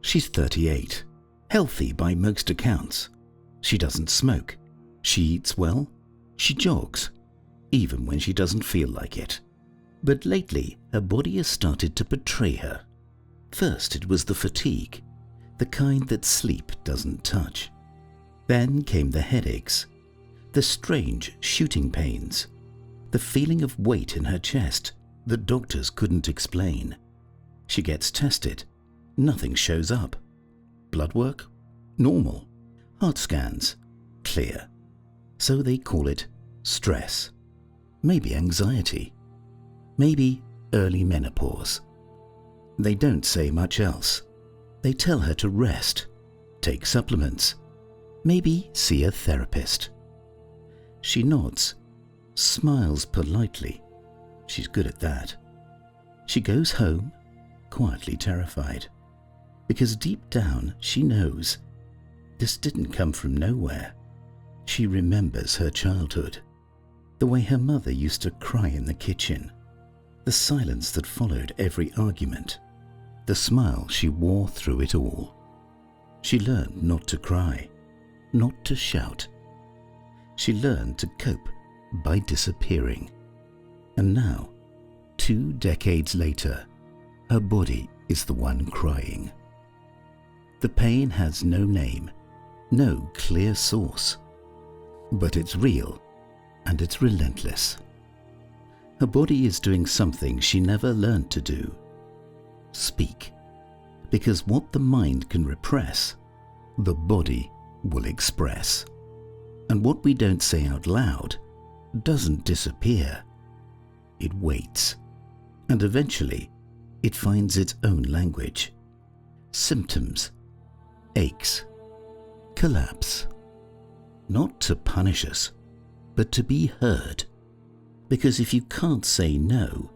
She's 38, healthy by most accounts. She doesn't smoke. She eats well. She jogs, even when she doesn't feel like it. But lately, her body has started to betray her. First, it was the fatigue, the kind that sleep doesn't touch. Then came the headaches, the strange shooting pains, the feeling of weight in her chest that doctors couldn't explain. She gets tested. Nothing shows up. Blood work? Normal. Heart scans? Clear. So they call it stress. Maybe anxiety. Maybe early menopause. They don't say much else. They tell her to rest, take supplements, maybe see a therapist. She nods, smiles politely. She's good at that. She goes home, quietly terrified, because deep down she knows this didn't come from nowhere. She remembers her childhood, the way her mother used to cry in the kitchen, the silence that followed every argument, the smile she wore through it all. She learned not to cry, not to shout. She learned to cope by disappearing. And now, 2 decades later, her body is the one crying. The pain has no name, no clear source. But it's real, and it's relentless. Her body is doing something she never learned to do. Speak. Because what the mind can repress, the body will express. And what we don't say out loud doesn't disappear. It waits. And eventually, it finds its own language. Symptoms, aches, collapse. Not to punish us, but to be heard. Because if you can't say no,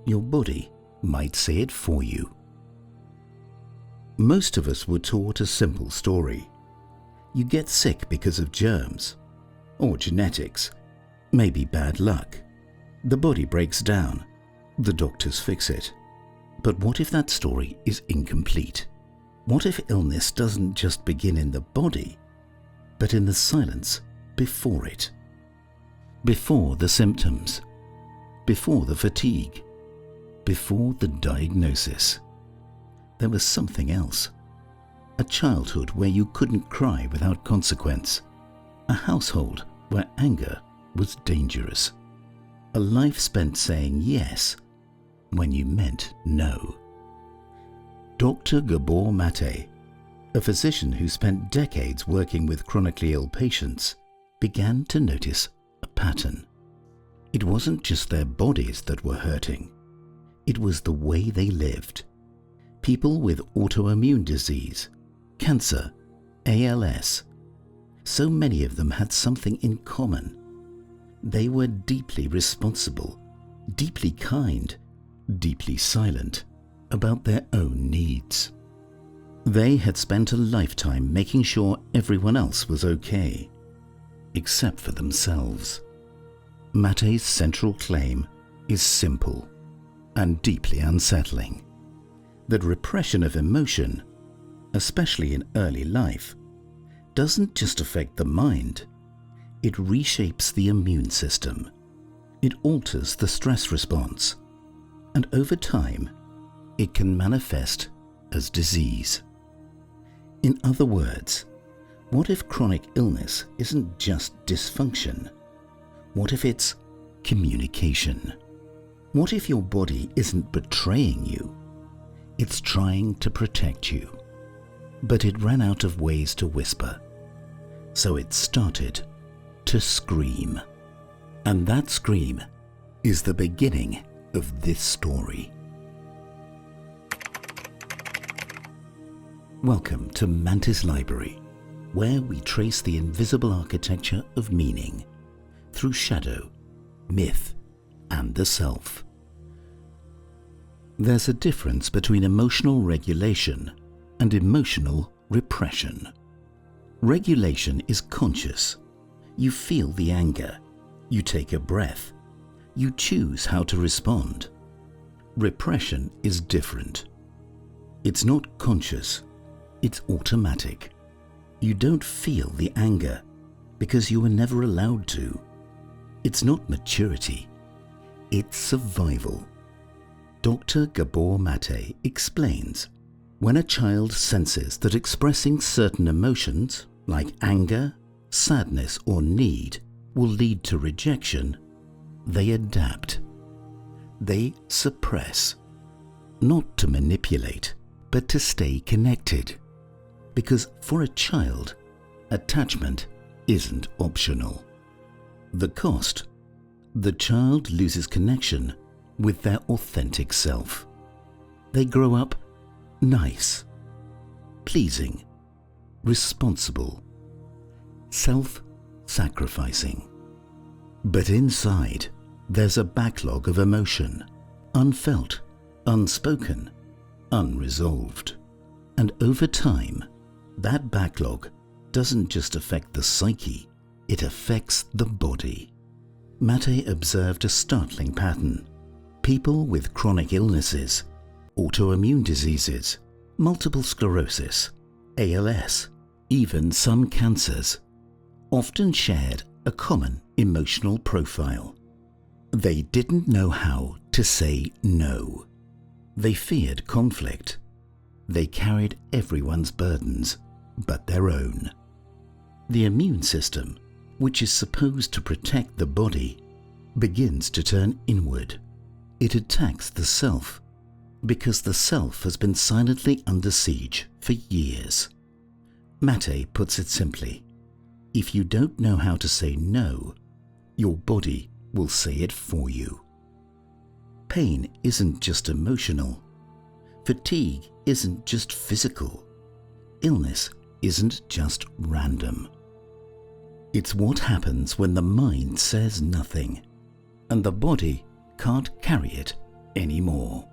your body might say it for you. Most of us were taught a simple story. You get sick because of germs, or genetics, maybe bad luck. The body breaks down. The doctors fix it. But what if that story is incomplete? What if illness doesn't just begin in the body, but in the silence before it? Before the symptoms, before the fatigue, before the diagnosis. There was something else. A childhood where you couldn't cry without consequence. A household where anger was dangerous. A life spent saying yes when you meant no. Dr. Gabor Maté, a physician who spent decades working with chronically ill patients, began to notice a pattern. It wasn't just their bodies that were hurting. It was the way they lived. People with autoimmune disease, cancer, ALS. So many of them had something in common. They were deeply responsible, deeply kind, deeply silent about their own needs. They had spent a lifetime making sure everyone else was okay, except for themselves. Maté's central claim is simple and deeply unsettling. That repression of emotion, especially in early life, doesn't just affect the mind. It reshapes the immune system. It alters the stress response. And over time, it can manifest as disease. In other words, what if chronic illness isn't just dysfunction? What if it's communication? What if your body isn't betraying you? It's trying to protect you. But it ran out of ways to whisper. So it started to scream. And that scream is the beginning of this story. Welcome to Mantis Library, where we trace the invisible architecture of meaning through shadow, myth, and the self. There's a difference between emotional regulation and emotional repression. Regulation is conscious. You feel the anger. You take a breath. You choose how to respond. Repression is different. It's not conscious, it's automatic. You don't feel the anger because you were never allowed to. It's not maturity, it's survival. Dr. Gabor Maté explains, when a child senses that expressing certain emotions, like anger, sadness or need, will lead to rejection, they adapt. They suppress, not to manipulate, but to stay connected. Because for a child, attachment isn't optional. The cost: the child loses connection with their authentic self. They grow up nice, pleasing, responsible, self-sacrificing. But inside, there's a backlog of emotion, unfelt, unspoken, unresolved. And over time, that backlog doesn't just affect the psyche, it affects the body. Maté observed a startling pattern. People with chronic illnesses, autoimmune diseases, multiple sclerosis, ALS, even some cancers, often shared a common emotional profile. They didn't know how to say no. They feared conflict. They carried everyone's burdens but their own. The immune system, which is supposed to protect the body, begins to turn inward. It attacks the self, because the self has been silently under siege for years. Maté puts it simply, if you don't know how to say no, your body will say it for you. Pain isn't just emotional. Fatigue isn't just physical. Illness isn't just random. It's what happens when the mind says nothing, and the body can't carry it anymore.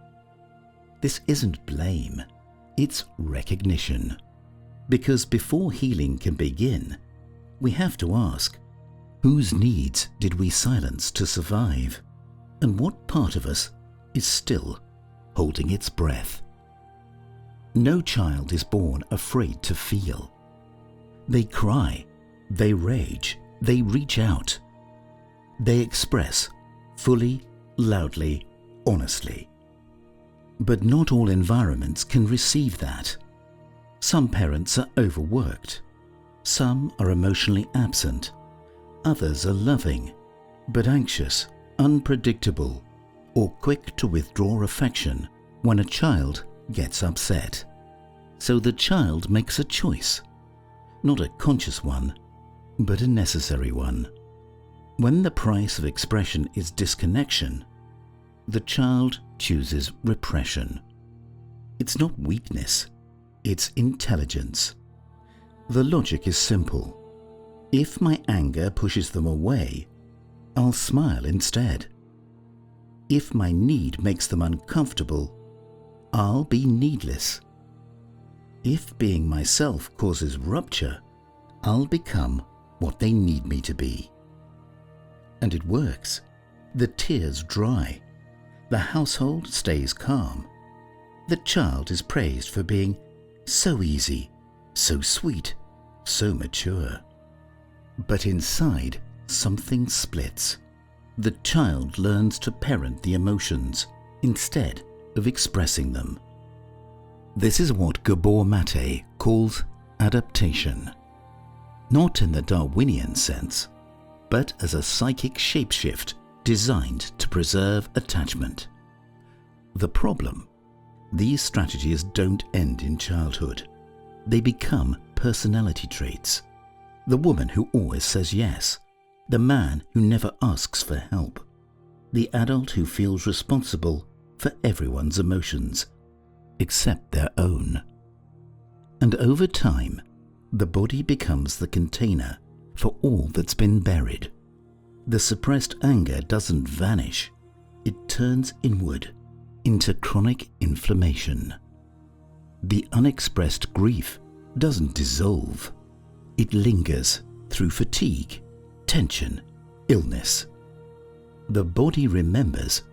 This isn't blame, it's recognition. Because before healing can begin, we have to ask, whose needs did we silence to survive? And what part of us is still holding its breath? No child is born afraid to feel. They cry, they rage, they reach out. They express fully, loudly, honestly. But not all environments can receive that. Some parents are overworked. Some are emotionally absent. Others are loving, but anxious, unpredictable, or quick to withdraw affection when a child gets upset. So the child makes a choice, not a conscious one, but a necessary one. When the price of expression is disconnection, the child chooses repression. It's not weakness, it's intelligence. The logic is simple. If my anger pushes them away, I'll smile instead. If my need makes them uncomfortable, I'll be needless. If being myself causes rupture, I'll become what they need me to be. And it works. The tears dry. The household stays calm. The child is praised for being so easy, so sweet, so mature. But inside, something splits. The child learns to parent the emotions instead of expressing them. This is what Gabor Maté calls adaptation. Not in the Darwinian sense, but as a psychic shapeshift designed to preserve attachment. The problem: these strategies don't end in childhood. They become personality traits. The woman who always says yes, the man who never asks for help, the adult who feels responsible for everyone's emotions, except their own. And over time, the body becomes the container for all that's been buried. The suppressed anger doesn't vanish, it turns inward into chronic inflammation. The unexpressed grief doesn't dissolve, it lingers through fatigue, tension, illness. The body remembers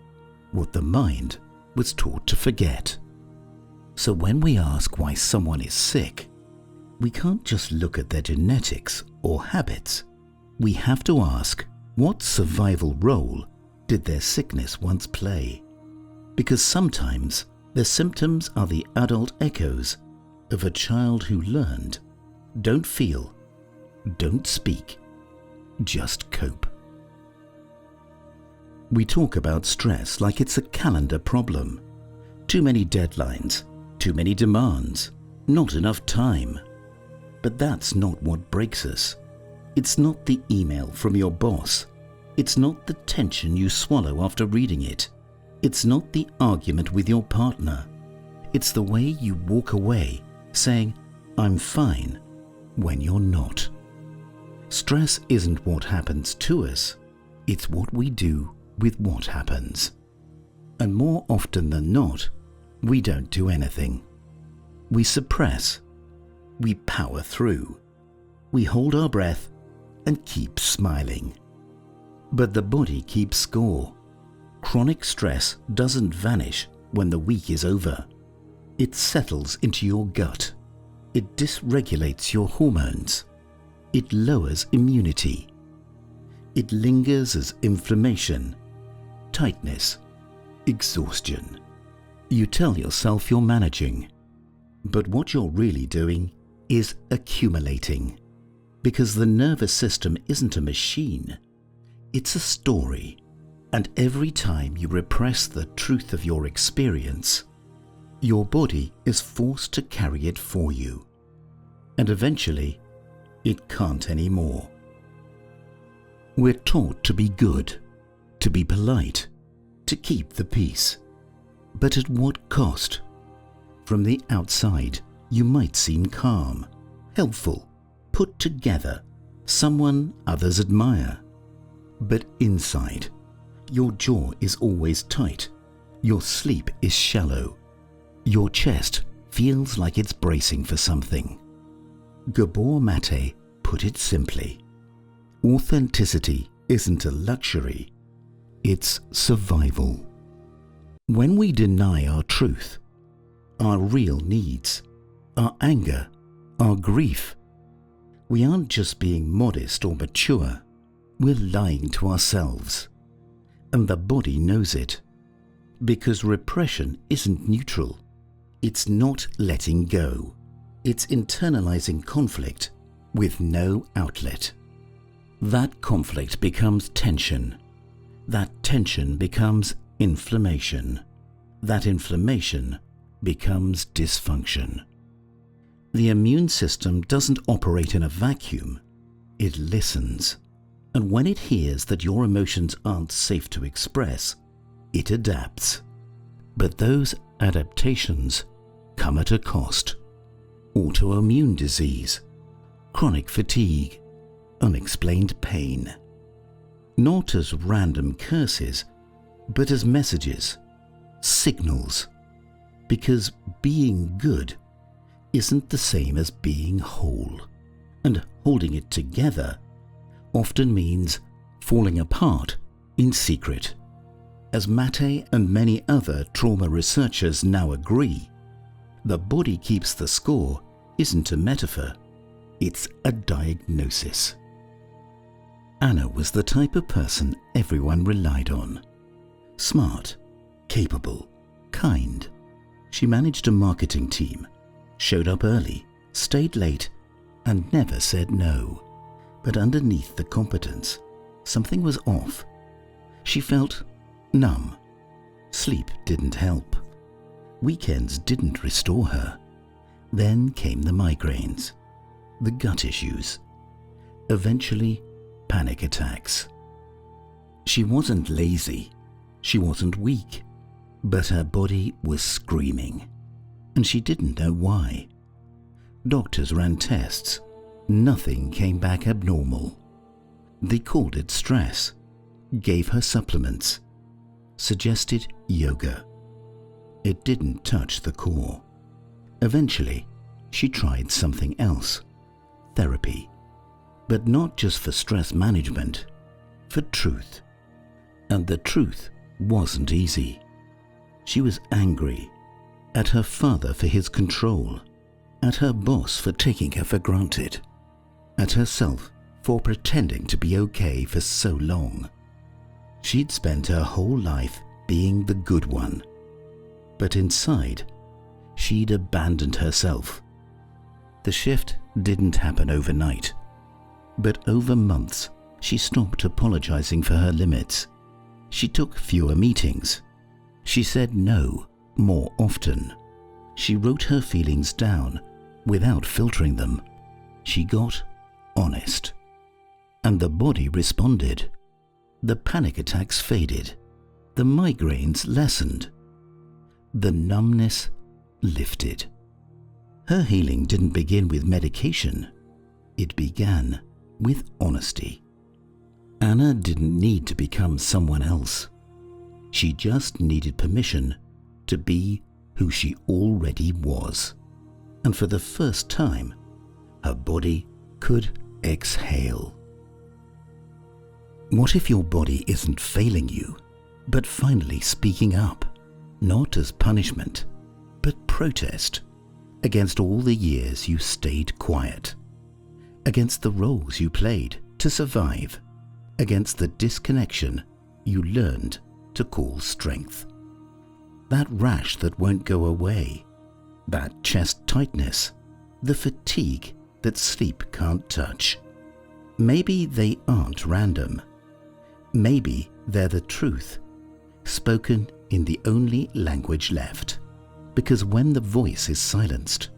what the mind was taught to forget. So when we ask why someone is sick, we can't just look at their genetics or habits. We have to ask, what survival role did their sickness once play? Because sometimes their symptoms are the adult echoes of a child who learned, don't feel, don't speak, just cope. We talk about stress like it's a calendar problem. Too many deadlines, too many demands, not enough time. But that's not what breaks us. It's not the email from your boss. It's not the tension you swallow after reading it. It's not the argument with your partner. It's the way you walk away saying, I'm fine, when you're not. Stress isn't what happens to us. It's what we do with what happens. And more often than not, we don't do anything. We suppress. We power through. We hold our breath and keep smiling. But the body keeps score. Chronic stress doesn't vanish when the week is over. It settles into your gut. It dysregulates your hormones. It lowers immunity. It lingers as inflammation, tightness, exhaustion. You tell yourself you're managing, but what you're really doing is accumulating, because the nervous system isn't a machine, it's a story, and every time you repress the truth of your experience, your body is forced to carry it for you, and eventually it can't anymore. We're taught to be good, to be polite, to keep the peace. But at what cost? From the outside, you might seem calm, helpful, put together, someone others admire. But inside, your jaw is always tight, your sleep is shallow, your chest feels like it's bracing for something. Gabor Maté put it simply, authenticity isn't a luxury, it's survival. When we deny our truth, our real needs, our anger, our grief, we aren't just being modest or mature, we're lying to ourselves. And the body knows it. Because repression isn't neutral. It's not letting go. It's internalizing conflict with no outlet. That conflict becomes tension. That tension becomes inflammation. That inflammation becomes dysfunction. The immune system doesn't operate in a vacuum. It listens. And when it hears that your emotions aren't safe to express, it adapts. But those adaptations come at a cost. Autoimmune disease, chronic fatigue, unexplained pain. Not as random curses, but as messages, signals. Because being good isn't the same as being whole. And holding it together often means falling apart in secret. As Maté and many other trauma researchers now agree, the body keeps the score isn't a metaphor, it's a diagnosis. Anna was the type of person everyone relied on. Smart, capable, kind. She managed a marketing team, showed up early, stayed late, and never said no. But underneath the competence, something was off. She felt numb. Sleep didn't help. Weekends didn't restore her. Then came the migraines, the gut issues, eventually panic attacks. She wasn't lazy, she wasn't weak, but her body was screaming, and she didn't know why. Doctors ran tests. Nothing came back abnormal. They called it stress, gave her supplements, suggested yoga. It didn't touch the core. Eventually, she tried something else, therapy. But not just for stress management, for truth. And the truth wasn't easy. She was angry, at her father for his control, at her boss for taking her for granted, at herself for pretending to be okay for so long. She'd spent her whole life being the good one, but inside, she'd abandoned herself. The shift didn't happen overnight, but over months, she stopped apologizing for her limits. She took fewer meetings. She said no more often. She wrote her feelings down without filtering them. She got honest. And the body responded. The panic attacks faded. The migraines lessened. The numbness lifted. Her healing didn't begin with medication. It began with honesty. Anna didn't need to become someone else. She just needed permission to be who she already was. And for the first time, her body could exhale. What if your body isn't failing you, but finally speaking up, not as punishment, but protest, against all the years you stayed quiet, against the roles you played to survive, against the disconnection you learned to call strength? That rash that won't go away, that chest tightness, the fatigue that sleep can't touch. Maybe they aren't random. Maybe they're the truth, spoken in the only language left. Because when the voice is silenced,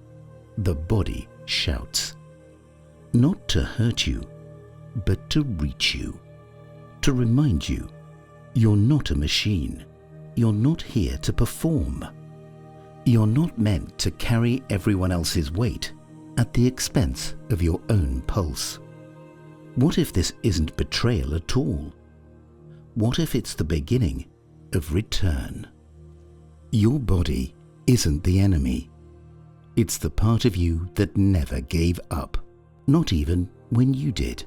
the body shouts. Not to hurt you, but to reach you. To remind you, you're not a machine. You're not here to perform. You're not meant to carry everyone else's weight at the expense of your own pulse. What if this isn't betrayal at all? What if it's the beginning of return? Your body isn't the enemy. It's the part of you that never gave up, not even when you did.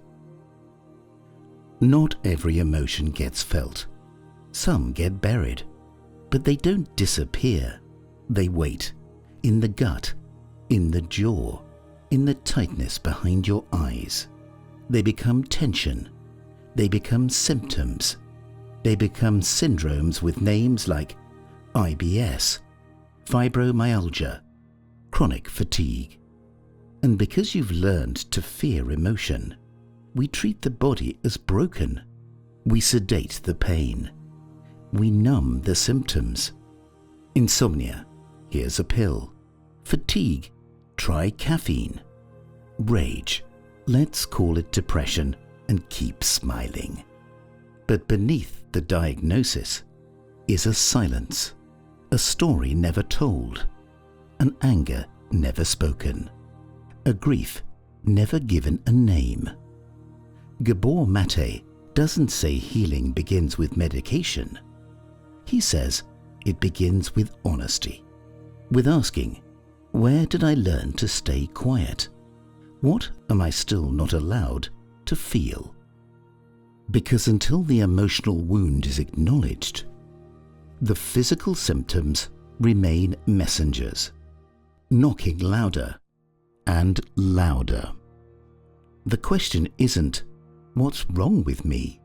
Not every emotion gets felt. Some get buried, but they don't disappear. They wait, in the gut, in the jaw, in the tightness behind your eyes. They become tension. They become symptoms. They become syndromes with names like IBS, fibromyalgia, chronic fatigue. And because you've learned to fear emotion, we treat the body as broken. We sedate the pain. We numb the symptoms. Insomnia, here's a pill. Fatigue, try caffeine. Rage, let's call it depression and keep smiling. But beneath the diagnosis is a silence, a story never told, an anger never spoken, a grief never given a name. Gabor Maté doesn't say healing begins with medication. He says it begins with honesty, with asking, where did I learn to stay quiet? What am I still not allowed to feel? Because until the emotional wound is acknowledged, the physical symptoms remain messengers, knocking louder and louder. The question isn't, what's wrong with me?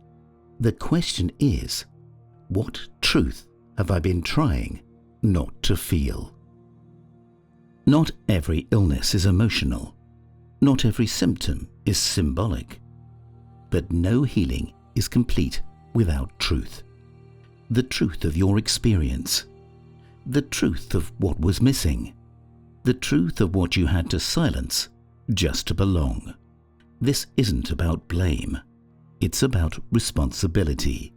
The question is, what truth have I been trying not to feel? Not every illness is emotional. Not every symptom is symbolic. But no healing is complete without truth. The truth of your experience. The truth of what was missing. The truth of what you had to silence just to belong. This isn't about blame. It's about responsibility.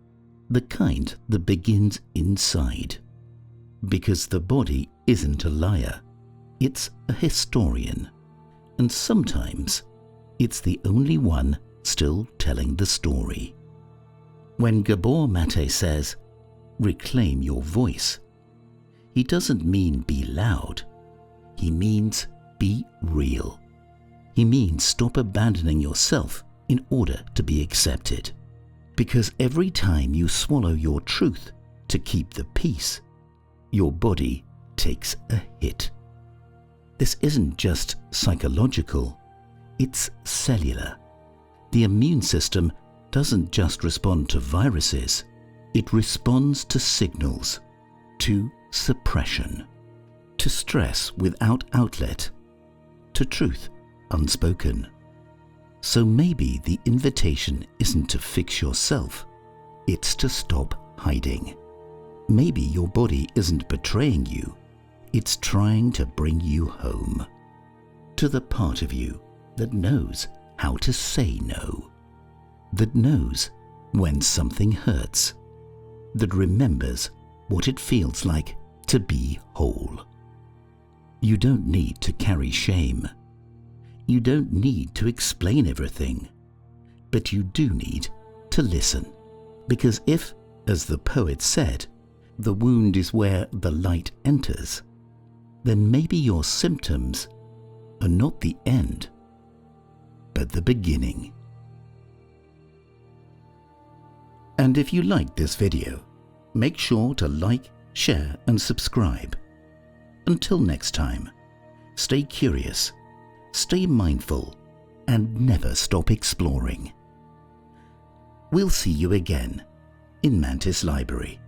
The kind that begins inside. Because the body isn't a liar. It's a historian. And sometimes it's the only one still telling the story. When Gabor Maté says, reclaim your voice, he doesn't mean be loud. He means be real. He means stop abandoning yourself in order to be accepted. Because every time you swallow your truth to keep the peace, your body takes a hit. This isn't just psychological, it's cellular. The immune system doesn't just respond to viruses, it responds to signals, to suppression, to stress without outlet, to truth unspoken. So maybe the invitation isn't to fix yourself, it's to stop hiding. Maybe your body isn't betraying you, it's trying to bring you home. To the part of you that knows how to say no, that knows when something hurts, that remembers what it feels like to be whole. You don't need to carry shame. You don't need to explain everything. But you do need to listen. Because if, as the poet said, the wound is where the light enters, then maybe your symptoms are not the end, but the beginning. And if you liked this video, make sure to like, share and subscribe. Until next time, stay curious, stay mindful, and never stop exploring. We'll see you again in Mantis Library.